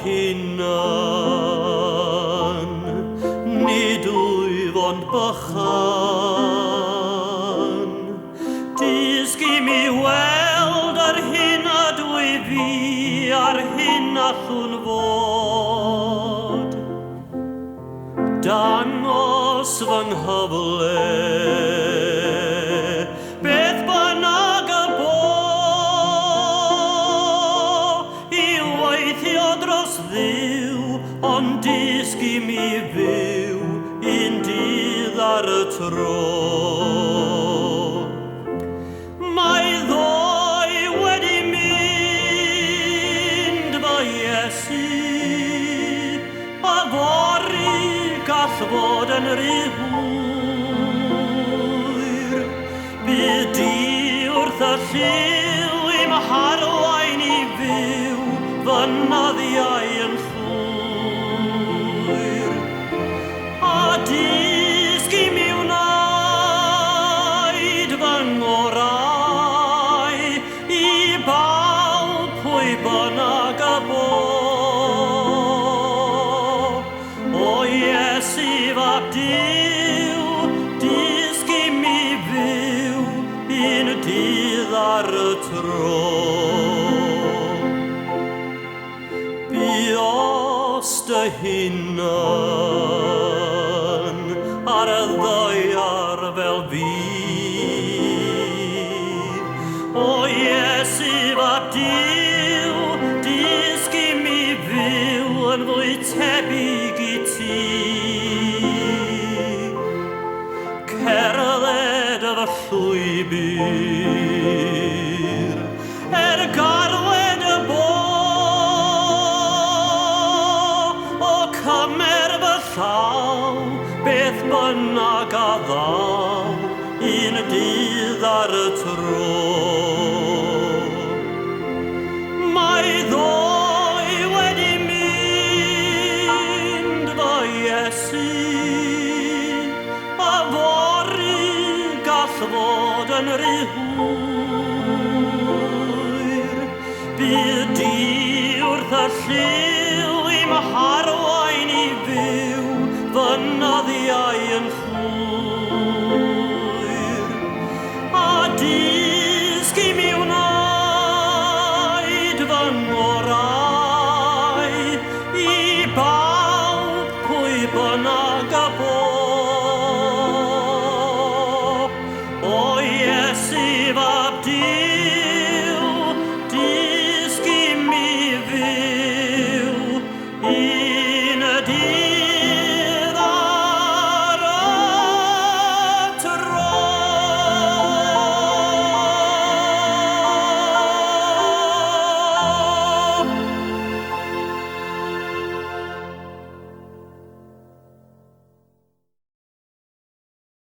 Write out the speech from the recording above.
hunan, nid wyf ond bychan. Dysgu mi weld ar hyn a dwi fi, ar hyn allwn fod. Dangos fy nghyfle, beth bynnag y bo, i weithio dros Dduw, ond dysgu mi fyw un dydd ar y tro. Mae ddoi wedi mynd fy Iesu, a fori gall fod yn rhy hwyr. Bydd di wrth y lliw i'm harwain i fyw, fy nyddiau yn llwyr. A dysgu mi wneud fy ngorau i bawb pwy bynnag y bo. O Iesu fab Duw, dysgu mi fyw un dydd ar y tro. Bios dy hunan ar y ddaear fel fi. O Iesu fab Duw, dysgu mi fyw yn fwy tebyg i ti. Cerdded y fy llwybr, garwed y bo, o cymer fy llaw, beth bynnag a ddaw, un dydd ar y tro. Mae ddoi wedi mynd fy Iesu, a fori gall fod yn rhy hwyr. Bydd di wrth y lliw